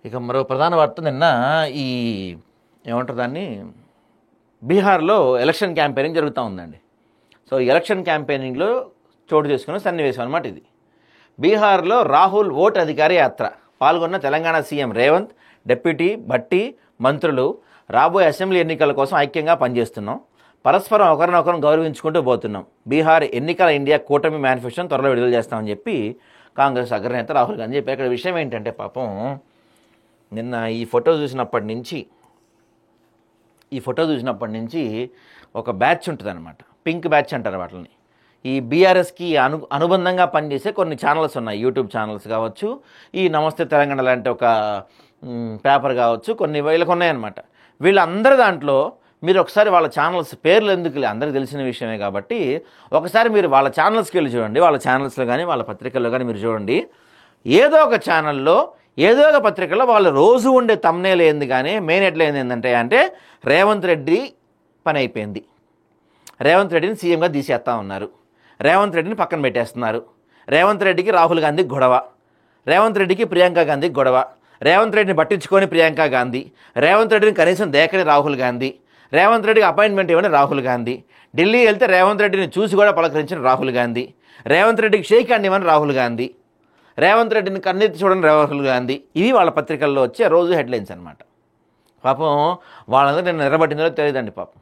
ఇక మరో ప్రధాన వార్త నిన్న ఈ ఏమంటారు దాన్ని బీహార్లో ఎలక్షన్ క్యాంపెయినింగ్ జరుగుతూ ఉందండి. సో ఎలక్షన్ క్యాంపెయినింగ్లో చోటు చేసుకున్న సన్నివేశం అనమాట ఇది. బీహార్లో రాహుల్ ఓట్ అధికార యాత్ర పాల్గొన్న తెలంగాణ సీఎం రేవంత్, డిప్యూటీ భట్టి, మంత్రులు రాబోయే అసెంబ్లీ ఎన్నికల కోసం ఐక్యంగా పనిచేస్తున్నాం, పరస్పరం ఒకరినొకరు గౌరవించుకుంటూ పోతున్నాం, బీహార్ ఎన్నికల ఇండియా కూటమి మేనిఫెస్టోను త్వరలో విడుదల చేస్తామని చెప్పి కాంగ్రెస్ అగ్రనేత రాహుల్ గాంధీ చెప్పారు. ఇక్కడ విషయం ఏంటంటే పాపం నిన్న ఈ ఫోటో చూసినప్పటి నుంచి ఒక బ్యాచ్ ఉంటుంది అనమాట, పింక్ బ్యాచ్ అంటారు వాటిని. ఈ బీఆర్ఎస్కి అనుబంధంగా పనిచేసే కొన్ని ఛానల్స్ ఉన్నాయి, యూట్యూబ్ ఛానల్స్ కావచ్చు, ఈ నమస్తే తెలంగాణ లాంటి ఒక పేపర్ కావచ్చు, కొన్ని వీళ్ళకు ఉన్నాయన్నమాట. వీళ్ళందరి దాంట్లో మీరు ఒకసారి వాళ్ళ ఛానల్స్ పేర్లు ఎందుకు అందరికీ తెలిసిన విషయమే కాబట్టి ఒకసారి మీరు వాళ్ళ ఛానల్స్కి వెళ్ళి చూడండి, వాళ్ళ ఛానల్స్లో కానీ వాళ్ళ పత్రికల్లో కానీ మీరు చూడండి. ఏదో ఒక ఛానల్లో ఏదో ఒక పత్రికలో వాళ్ళు రోజు ఉండే థంబ్నెయిల్ ఏంది కానీ మెయిన్ హెడ్లైన్ ఏంటంటే రేవంత్ రెడ్డి పని అయిపోయింది, రేవంత్ రెడ్డిని సీఎంగా తీసేస్తా ఉన్నారు, రేవంత్ రెడ్డిని పక్కన పెట్టేస్తున్నారు, రేవంత్ రెడ్డికి రాహుల్ గాంధీకి గొడవ, రేవంత్ రెడ్డికి ప్రియాంక గాంధీకి గొడవ, రేవంత్ రెడ్డిని పట్టించుకొని ప్రియాంక గాంధీ, రేవంత్ రెడ్డిని కనీసం దేకని రాహుల్ గాంధీ, రేవంత్ రెడ్డికి అపాయింట్మెంట్ ఇవ్వని రాహుల్ గాంధీ, ఢిల్లీ వెళ్తే రేవంత్ రెడ్డిని చూసి కూడా పలకరించిన రాహుల్ గాంధీ, రేవంత్ రెడ్డికి షేక్ హ్యాండ్ ఇవ్వని రాహుల్ గాంధీ, రేవంత్ రెడ్డిని కన్నెత్తి చూడని రాహుల్ గాంధీ. ఇవి వాళ్ళ పత్రికల్లో వచ్చే రోజు హెడ్లైన్స్ అనమాట. పాపం వాళ్ళందరూ నేను నిద్రపట్టిందో తెలియదండి, పాపం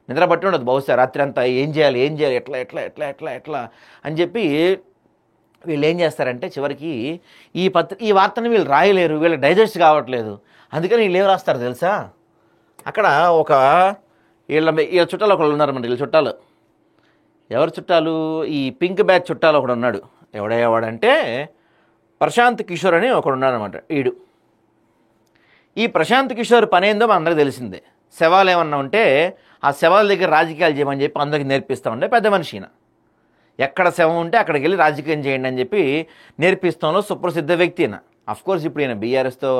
నిద్రపట్టి ఉండదు బహుశా రాత్రి అంతా. ఏం చేయాలి ఎట్లా ఎట్లా ఎట్లా ఎట్లా ఎట్లా అని చెప్పి వీళ్ళు ఏం చేస్తారంటే చివరికి ఈ వార్తని వీళ్ళు రాయలేరు, వీళ్ళు డైజెస్ట్ కావట్లేదు, అందుకని వీళ్ళు ఏం రాస్తారు తెలుసా, అక్కడ ఒక వీళ్ళ చుట్టాలు ఒకళ్ళు ఉన్నారన్నమాట. వీళ్ళ చుట్టాలు ఎవరు చుట్టాలు, ఈ పింక్ బ్యాచ్ చుట్టాలు ఒకడు ఉన్నాడు. ఎవడంటే ప్రశాంత్ కిషోర్ అని ఒకడు ఉన్నాడనమాట. ఈ ప్రశాంత్ కిషోర్ పని ఏందో మనందరికీ తెలిసిందే. శవాలు ఏమన్నా ఉంటే ఆ శవాల దగ్గర రాజకీయాలు చేయమని చెప్పి అందరికి నేర్పిస్తూ ఉండే పెద్ద మనిషిన. ఎక్కడ శవం ఉంటే అక్కడికి వెళ్ళి రాజకీయం చేయండి అని చెప్పి నేర్పిస్తాంలో సుప్రసిద్ధ వ్యక్తిన. అఫ్కోర్స్ ఇప్పుడు ఈయన బీఆర్ఎస్తో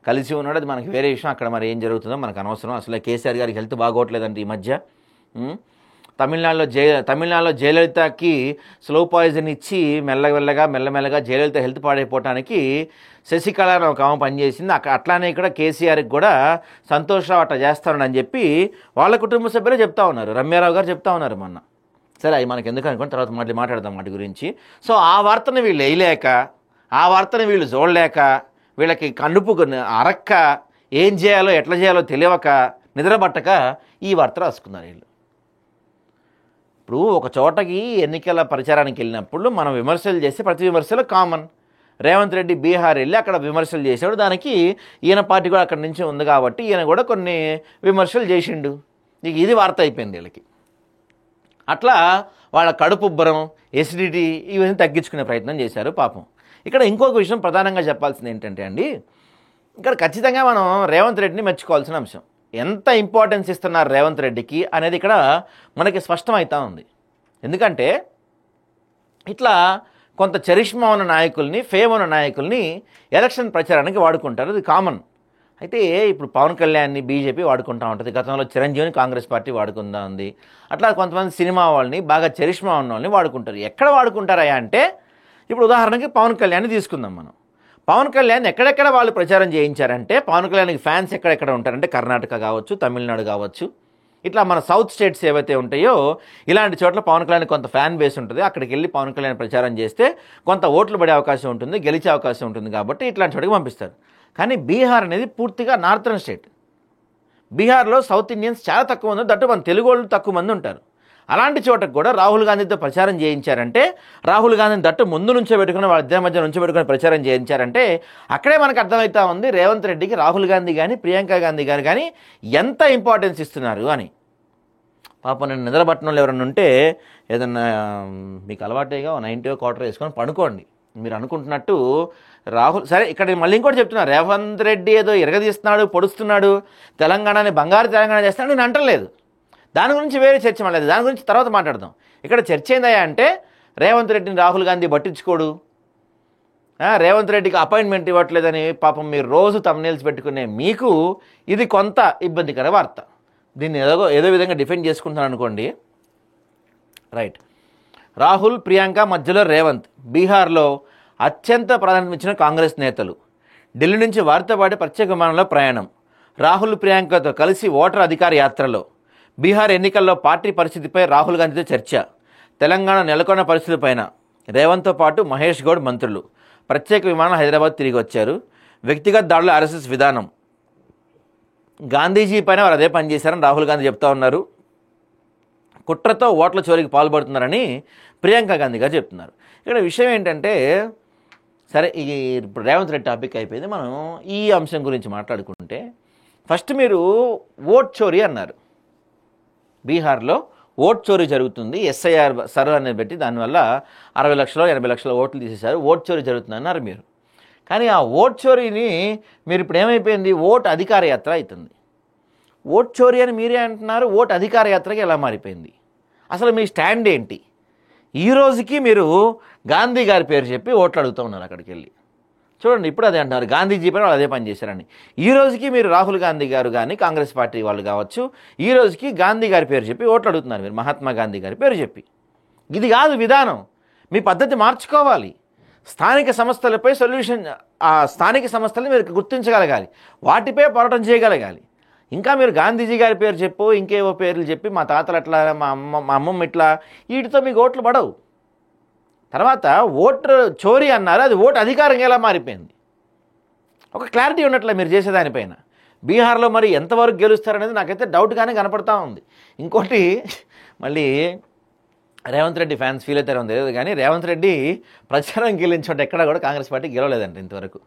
కలిసి ఉన్నాడు, అది మనకి వేరే విషయం. అక్కడ మరి ఏం జరుగుతుందో మనకు అనవసరం. అసలు కేసీఆర్ గారికి హెల్త్ బాగోట్లేదంటే ఈ మధ్య. తమిళనాడులో జయలలితకి స్లో పాయిజన్ ఇచ్చి మెల్లమెల్లగా జయలలిత హెల్త్ పాడైపోవటానికి శశికళ ఒక ఆమె పనిచేసింది. అట్లానే ఇక్కడ కేసీఆర్కి కూడా సంతోషరావు అట్లా చేస్తానని చెప్పి వాళ్ళ కుటుంబ సభ్యులే చెప్తా ఉన్నారు. రమ్యారావు గారు చెప్తా ఉన్నారు మొన్న. సరే అది మనకు ఎందుకు అనుకోండి, తర్వాత మాట్లాడదాం వాటి గురించి. సో ఆ వార్తను వీళ్ళు వేయలేక, ఆ వార్తను వీళ్ళు చూడలేక, వీళ్ళకి కనుపు అరక్క, ఏం చేయాలో ఎట్లా చేయాలో తెలియక, నిద్రపట్టక ఈ వార్త రాసుకున్నారు వీళ్ళు. ఇప్పుడు ఒక చోటకి ఎన్నికల ప్రచారానికి వెళ్ళినప్పుడు మనం విమర్శలు చేస్తే ప్రతి విమర్శలు కామన్. రేవంత్ రెడ్డి బీహార్ వెళ్ళి అక్కడ విమర్శలు చేశాడు, దానికి ఈయన పార్టీ కూడా అక్కడి నుంచి ఉంది కాబట్టి ఈయన కూడా కొన్ని విమర్శలు చేసిండు. ఇది వార్త అయిపోయింది వీళ్ళకి. అట్లా వాళ్ళ కడుపుబ్బరం, ఎసిడిటీ ఇవన్నీ తగ్గించుకునే ప్రయత్నం చేశారు పాపం. ఇక్కడ ఇంకొక విషయం ప్రధానంగా చెప్పాల్సింది ఏంటంటే అండి, ఇక్కడ ఖచ్చితంగా మనం రేవంత్ రెడ్డిని మెచ్చుకోవాల్సిన అంశం. ఎంత ఇంపార్టెన్స్ ఇస్తున్నారు రేవంత్ రెడ్డికి అనేది ఇక్కడ మనకి స్పష్టమవుతూ ఉంది. ఎందుకంటే ఇట్లా కొంత చరిష్మా ఉన్న నాయకుల్ని, ఫేమ్ ఉన్న నాయకుల్ని ఎలక్షన్ ప్రచారానికి వాడుకుంటారు, అది కామన్. అయితే ఇప్పుడు పవన్ కళ్యాణ్ని బీజేపీ వాడుకుంటూ ఉంటుంది, గతంలో చిరంజీవిని కాంగ్రెస్ పార్టీ వాడుకుంటూ ఉంది. అట్లా కొంతమంది సినిమా వాళ్ళని, బాగా చరిష్మా ఉన్న వాళ్ళని వాడుకుంటారు. ఎక్కడ వాడుకుంటారా అంటే ఇప్పుడు ఉదాహరణకి పవన్ కళ్యాణ్ని తీసుకుందాం మనం. పవన్ కళ్యాణ్ ఎక్కడెక్కడ వాళ్ళు ప్రచారం చేయించారంటే, పవన్ కళ్యాణ్కి ఫ్యాన్స్ ఎక్కడెక్కడ ఉంటారంటే కర్ణాటక కావచ్చు, తమిళనాడు కావచ్చు, ఇట్లా మన సౌత్ స్టేట్స్ ఏవైతే ఉంటాయో ఇలాంటి చోట్ల పవన్ కళ్యాణ్ కొంత ఫ్యాన్ బేస్ ఉంటుంది. అక్కడికి వెళ్ళి పవన్ కళ్యాణ్ ప్రచారం చేస్తే కొంత ఓట్లు పడే అవకాశం ఉంటుంది, గెలిచే అవకాశం ఉంటుంది కాబట్టి ఇట్లాంటి చోటికి పంపిస్తారు. కానీ బీహార్ అనేది పూర్తిగా నార్థర్న్ స్టేట్. బీహార్లో సౌత్ ఇండియన్స్ చాలా తక్కువ మంది, దట్టు మన తెలుగు వాళ్ళు తక్కువ మంది ఉంటారు. అలాంటి చోటకు కూడా రాహుల్ గాంధీతో ప్రచారం చేయించారంటే, రాహుల్ గాంధీని దట్టు ముందు నుంచో పెట్టుకుని వాళ్ళిద్దరి మధ్య నుంచో పెట్టుకుని ప్రచారం చేయించారంటే అక్కడే మనకు అర్థమవుతా ఉంది రేవంత్ రెడ్డికి రాహుల్ గాంధీ కానీ ప్రియాంక గాంధీ గారు కానీ ఎంత ఇంపార్టెన్స్ ఇస్తున్నారు అని. పాపం నేను నిద్రపట్టణంలో ఎవరన్నా ఉంటే ఏదన్నా మీకు అలవాటేగా 90 క్వార్టర్ వేసుకొని పడుకోండి. మీరు అనుకుంటున్నట్టు రాహుల్ సరే, ఇక్కడ మళ్ళీ ఇంకోటి చెప్తున్నారు, రేవంత్ రెడ్డి ఏదో ఎరగదీస్తున్నాడు, పొడుస్తున్నాడు, తెలంగాణని బంగారు తెలంగాణ చేస్తున్నాడు నేను అంటలేదు. దాని గురించి వేరే చర్చ మళ్ళీ, దాని గురించి తర్వాత మాట్లాడదాం. ఇక్కడ చర్చ ఏందయ్యా అంటే రేవంత్ రెడ్డిని రాహుల్ గాంధీ పట్టించుకోడు, రేవంత్ రెడ్డికి అపాయింట్మెంట్ ఇవ్వట్లేదని పాపం మీరు రోజు థంబ్నెయిల్స్ పెట్టుకునే మీకు ఇది కొంత ఇబ్బందికర వార్త. దీన్ని ఏదో విధంగా డిఫెండ్ చేసుకుంటున్నాను అనుకోండి. రైట్, రాహుల్ ప్రియాంక మధ్యలో రేవంత్, బీహార్లో అత్యంత ప్రాధాన్యత ఇచ్చిన కాంగ్రెస్ నేతలు, ఢిల్లీ నుంచి వారితో పాటు ప్రత్యేక విమానంలో ప్రయాణం. రాహుల్ ప్రియాంకతో కలిసి ఓటర్ అధికార యాత్రలో. బీహార్ ఎన్నికల్లో పార్టీ పరిస్థితిపై రాహుల్ గాంధీతో చర్చ. తెలంగాణ నెలకొన్న పరిస్థితులపైన రేవంత్తో పాటు మహేష్ గౌడ్ మంత్రులు. ప్రత్యేక విమానం హైదరాబాద్ తిరిగి వచ్చారు. వ్యక్తిగత దాడులు ఆర్ఎస్ఎస్ విధానం. గాంధీజీ పైన వారు అదే పనిచేశారని రాహుల్ గాంధీ చెప్తా ఉన్నారు. కుట్రతో ఓట్ల చోరీకి పాల్పడుతున్నారని ప్రియాంక గాంధీ గారు చెప్తున్నారు. ఇక్కడ విషయం ఏంటంటే, సరే ఇప్పుడు రేవంత్ రెడ్డి టాపిక్ అయిపోయింది. మనం ఈ అంశం గురించి మాట్లాడుకుంటే, ఫస్ట్ మీరు ఓట్ చోరీ అన్నారు. బీహార్లో ఓట్ చోరీ జరుగుతుంది, ఎస్ఐఆర్ సర్వే అనేది పెట్టి దానివల్ల 60 లక్షలు 80 లక్షల ఓట్లు తీసేశారు, ఓట్ చోరీ జరుగుతుంది అన్నారు మీరు. కానీ ఆ ఓట్ చోరీని మీరు ఇప్పుడు ఏమైపోయింది, ఓట్ అధికార యాత్ర అవుతుంది. ఓట్ చోరీ అని మీరే అంటున్నారు, ఓట్ అధికార యాత్రకి ఎలా మారిపోయింది? అసలు మీ స్టాండ్ ఏంటి? ఈ రోజుకి మీరు గాంధీ గారి పేరు చెప్పి ఓట్లు అడుగుతూ ఉన్నారు అక్కడికి వెళ్ళి. చూడండి, ఇప్పుడు అదే అంటున్నారు, గాంధీజీ పైన వాళ్ళు అదే పని చేశారని. ఈ రోజుకి మీరు రాహుల్ గాంధీ గారు కానీ కాంగ్రెస్ పార్టీ వాళ్ళు కావచ్చు, ఈ రోజుకి గాంధీ గారి పేరు చెప్పి ఓట్లు అడుగుతున్నారు మీరు, మహాత్మా గాంధీ గారి పేరు చెప్పి. ఇది కాదు విధానం. మీ పద్ధతి మార్చుకోవాలి. స్థానిక సంస్థలపై సొల్యూషన్, ఆ స్థానిక సంస్థలను మీరు గుర్తించగలగాలి, వాటిపై పోరాటం చేయగలగాలి. ఇంకా మీరు గాంధీజీ గారి పేరు చెప్పు, ఇంకేవో పేర్లు చెప్పి మా తాతలు అట్లా, మా అమ్మమ్మ ఇట్లా, వీటితో మీకు ఓట్లు పడవు. తర్వాత ఓటు చోరీ అన్నారు, అది ఓటు అధికారంగా ఎలా మారిపోయింది? ఒక క్లారిటీ ఉన్నట్లే మీరు చేసేదానిపైన. బీహార్లో మరి ఎంతవరకు గెలుస్తారనేది నాకైతే డౌట్గానే కనపడతా ఉంది. ఇంకోటి, మళ్ళీ రేవంత్ రెడ్డి ఫ్యాన్స్ ఫీల్ అవుతారో తెలియదు కానీ, రేవంత్ రెడ్డి ప్రచారం గెలించోట ఎక్కడ కూడా కాంగ్రెస్ పార్టీ గెలవలేదంట ఇంతవరకు.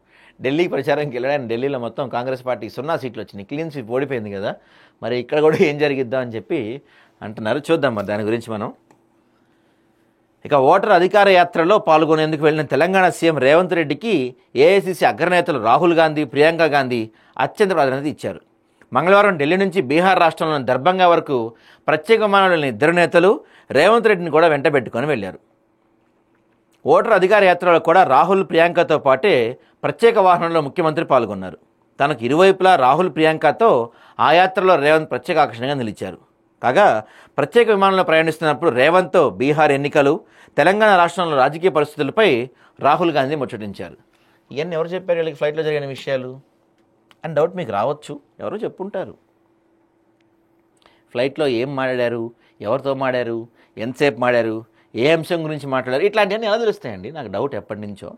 ఢిల్లీకి ప్రచారం గెలవడానికి ఢిల్లీలో మొత్తం కాంగ్రెస్ పార్టీకి 0 సీట్లు వచ్చినాయి, క్లీన్ స్వీప్ ఓడిపోయింది కదా. మరి ఇక్కడ కూడా ఏం జరిగిద్దాం అని చెప్పి అంటున్నారు. చూద్దాం మరి దాని గురించి మనం. ఇక ఓటర్ అధికార యాత్రలో పాల్గొనేందుకు వెళ్లిన తెలంగాణ సీఎం రేవంత్ రెడ్డికి ఏఐసీసీ అగ్రనేతలు రాహుల్ గాంధీ, ప్రియాంక గాంధీ అత్యంత ప్రాధాన్యత ఇచ్చారు. మంగళవారం ఢిల్లీ నుంచి బీహార్ రాష్ట్రంలోని దర్భంగా వరకు ప్రత్యేక విమానంలోని 2 నేతలు రేవంత్ రెడ్డిని కూడా వెంటబెట్టుకొని వెళ్లారు. ఓటర్ అధికార యాత్రలో కూడా రాహుల్, ప్రియాంకతో పాటే ప్రత్యేక వాహనంలో ముఖ్యమంత్రి పాల్గొన్నారు. తనకు ఇరువైపులా రాహుల్, ప్రియాంకతో ఆ యాత్రలో రేవంత్ ప్రత్యేక ఆకర్షణగా నిలిచారు. కాగా ప్రత్యేక విమానంలో ప్రయాణిస్తున్నప్పుడు రేవంత్తో బీహార్ ఎన్నికలు, తెలంగాణ రాష్ట్రంలో రాజకీయ పరిస్థితులపై రాహుల్ గాంధీ ముచ్చటించారు. ఇవన్నీ ఎవరు చెప్పారు వీళ్ళకి ఫ్లైట్లో జరిగిన విషయాలు అని డౌట్ మీకు రావచ్చు. ఎవరో చెప్పుంటారు. ఫ్లైట్లో ఏం మాట్లాడారు, ఎవరితో మాట్లాడారు, ఎంతసేపు మాట్లాడారు, ఏ అంశం గురించి మాట్లాడారు, ఇట్లాంటివన్నీ ఎలా తెలుస్తాయండి? నాకు డౌట్ ఎప్పటి నుంచో.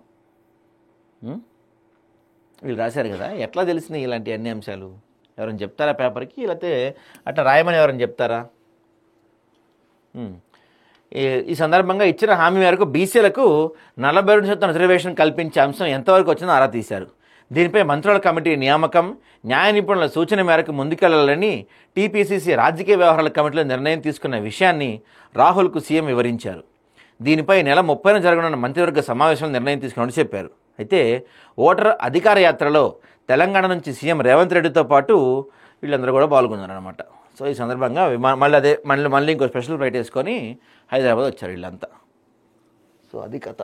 వీళ్ళు రాశారు కదా, ఎట్లా తెలిసినాయి ఇలాంటి అన్ని అంశాలు? ఎవరైనా చెప్తారా పేపర్కి, లేకపోతే అట్లా రాయమని ఎవరైనా చెప్తారా? ఈ సందర్భంగా ఇచ్చిన హామీ మేరకు బీసీలకు 42% రిజర్వేషన్ కల్పించే అంశం ఎంతవరకు వచ్చిందో ఆరా తీశారు. దీనిపై మంత్రుల కమిటీ నియామకం, న్యాయ నిపుణుల సూచన మేరకు ముందుకెళ్లాలని టీపీసీసీ రాజకీయ వ్యవహారాల కమిటీలో నిర్ణయం తీసుకున్న విషయాన్ని రాహుల్కు సీఎం వివరించారు. దీనిపై నెల 30న జరగనున్న మంత్రివర్గ సమావేశంలో నిర్ణయం తీసుకున్నట్టు చెప్పారు. అయితే ఓటర్ అధికార యాత్రలో తెలంగాణ నుంచి సీఎం రేవంత్ రెడ్డితో పాటు వీళ్ళందరూ కూడా పాల్గొన్నారనమాట. సో ఈ సందర్భంగా మళ్ళీ ఇంకో స్పెషల్ ఫ్లైట్ వేసుకొని హైదరాబాద్ వచ్చారు వీళ్ళంతా. సో అది కథ.